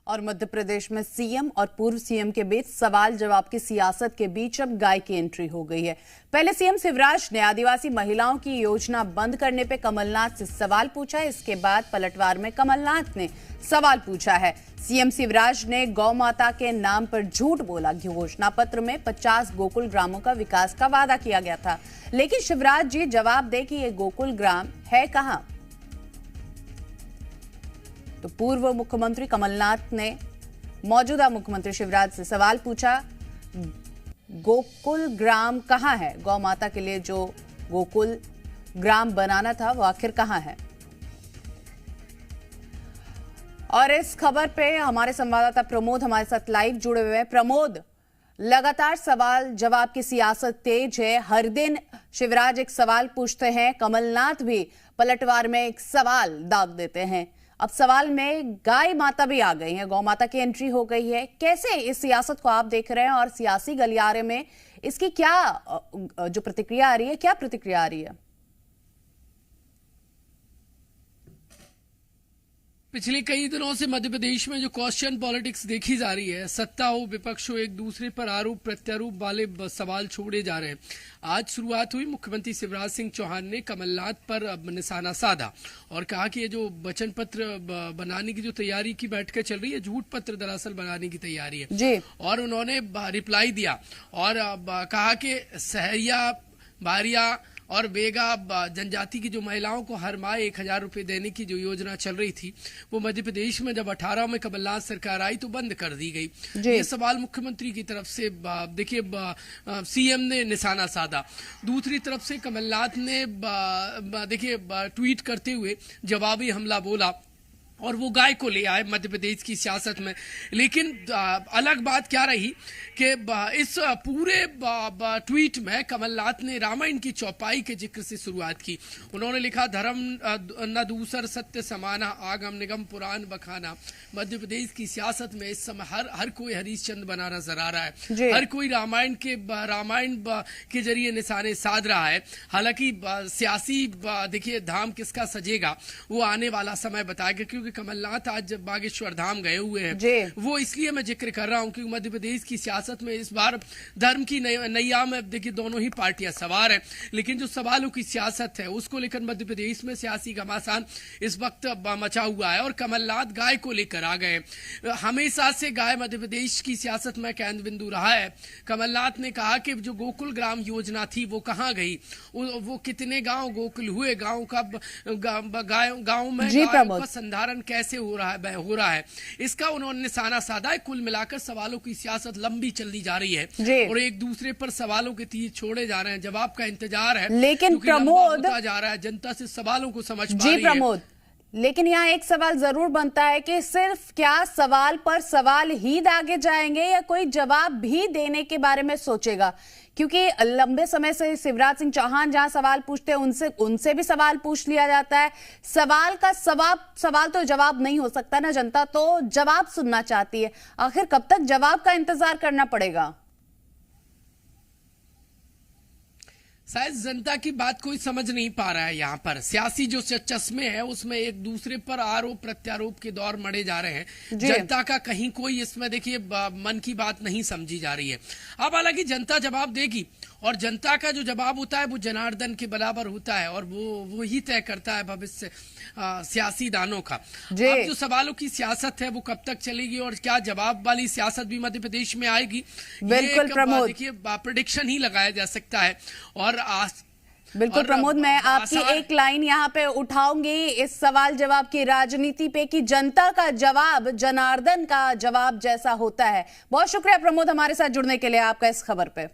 और मध्य प्रदेश में सीएम और पूर्व सीएम के बीच सवाल जवाब की सियासत के बीच अब गाय की एंट्री हो गई है। पहले सीएम शिवराज ने आदिवासी महिलाओं की योजना बंद करने पे कमलनाथ से सवाल पूछा। इसके बाद पलटवार में कमलनाथ ने सवाल पूछा है। सीएम शिवराज ने गौ माता के नाम पर झूठ बोला। घोषणा पत्र में 50 गोकुल ग्रामों का विकास का वादा किया गया था, लेकिन शिवराज जी जवाब दे कि ये गोकुल ग्राम है कहां। तो पूर्व मुख्यमंत्री कमलनाथ ने मौजूदा मुख्यमंत्री शिवराज से सवाल पूछा, गोकुल ग्राम कहां है? गौ माता के लिए जो गोकुल ग्राम बनाना था वो आखिर कहां है? और इस खबर पे हमारे संवाददाता प्रमोद हमारे साथ लाइव जुड़े हुए हैं। प्रमोद, लगातार सवाल जवाब की सियासत तेज है। हर दिन शिवराज एक सवाल पूछते हैं, कमलनाथ भी पलटवार में एक सवाल दाग देते हैं। अब सवाल में गाय माता भी आ गई है, गौ माता की एंट्री हो गई है। कैसे इस सियासत को आप देख रहे हैं और सियासी गलियारे में इसकी क्या जो प्रतिक्रिया आ रही है, क्या प्रतिक्रिया आ रही है? पिछले कई दिनों से मध्य प्रदेश में जो क्वेश्चन पॉलिटिक्स देखी जा रही है, सत्ता हो विपक्ष हो, एक दूसरे पर आरोप प्रत्यारोप वाले सवाल छोड़े जा रहे हैं। आज शुरुआत हुई। मुख्यमंत्री शिवराज सिंह चौहान ने कमलनाथ पर निशाना साधा और कहा कि ये जो वचन पत्र बनाने की जो तैयारी की बैठकें चल रही है, झूठ पत्र दरअसल बनाने की तैयारी है जी। और उन्होंने रिप्लाई दिया और कहा कि सहरिया, बारिया और बेगा जनजाति की जो महिलाओं को हर माह 1000 रुपए देने की जो योजना चल रही थी, वो मध्य प्रदेश में जब 18 में कमलनाथ सरकार आई तो बंद कर दी गई। ये सवाल मुख्यमंत्री की तरफ से देखिए सीएम ने निशाना साधा। दूसरी तरफ से कमलनाथ ने देखिए ट्वीट करते हुए जवाबी हमला बोला और वो गाय को ले आए मध्य प्रदेश की सियासत में। लेकिन अलग बात क्या रही कि इस पूरे ट्वीट में कमलनाथ ने रामायण की चौपाई के जिक्र से शुरुआत की। उन्होंने लिखा, धर्म न दूसर सत्य समाना, आगम निगम पुराण बखाना। मध्य प्रदेश की सियासत में इस समय हर कोई हरिश्चंद्र बना नजर आ रहा है। हर कोई रामायण के जरिए निशाने साध रहा है। हालांकि सियासी देखिए धाम किसका सजेगा वो आने वाला समय बताएगा, क्योंकि कमलनाथ आज जब बागेश्वर धाम गए हुए हैं, वो इसलिए मैं जिक्र कर रहा हूं क्योंकि मध्य प्रदेश की सियासत में इस बार धर्म की नैया में देखिए दोनों ही पार्टियां सवार हैं। लेकिन जो सवालों की सियासत है उसको लेकर मध्य प्रदेश में सियासी घमासान इस वक्त मचा हुआ है और कमलनाथ गाय को लेकर आ गए। हमेशा से गाय मध्य प्रदेश की सियासत में केंद्र बिंदु रहा है। कमलनाथ ने कहा कि जो गोकुल ग्राम योजना थी वो कहां गई, वो कितने गांव गोकुल हुए, गांव का गांव में गायों का संधारण कैसे हो रहा है, इसका उन्होंने निशाना साधा है। कुल मिलाकर सवालों की सियासत लंबी चलती जा रही है और एक दूसरे पर सवालों के तीर छोड़े जा रहे हैं। जवाब का इंतजार है, लेकिन प्रमोद होता जा रहा है, जनता से सवालों को समझ पा रही है। प्रमोद, लेकिन यहाँ एक सवाल जरूर बनता है कि सिर्फ क्या सवाल पर सवाल ही दागे जाएंगे या कोई जवाब भी देने के बारे में सोचेगा? क्योंकि लंबे समय से शिवराज सिंह चौहान जहां सवाल पूछते हैं उनसे भी सवाल पूछ लिया जाता है। सवाल तो जवाब नहीं हो सकता ना, जनता तो जवाब सुनना चाहती है। आखिर कब तक जवाब का इंतजार करना पड़ेगा? शायद जनता की बात कोई समझ नहीं पा रहा है। यहाँ पर सियासी जो चश्मे है उसमें एक दूसरे पर आरोप प्रत्यारोप के दौर मढ़े जा रहे हैं। जनता का कहीं कोई इसमें देखिए मन की बात नहीं समझी जा रही है। अब हालांकि जनता जवाब देगी और जनता का जो जवाब होता है वो जनार्दन के बराबर होता है और वो ही तय करता है भविष्य सियासी दानों का। अब जो सवालों की सियासत है वो कब तक चलेगी और क्या जवाब वाली सियासत भी मध्य प्रदेश में आएगी, बिल्कुल प्रमोद, देखिए प्रेडिक्शन ही लगाया जा सकता है। और बिल्कुल प्रमोद, मैं आपकी एक लाइन यहाँ पे उठाऊंगी इस सवाल जवाब की राजनीति पे कि जनता का जवाब जनार्दन का जवाब जैसा होता है। बहुत शुक्रिया प्रमोद हमारे साथ जुड़ने के लिए, आपका इस खबर पे।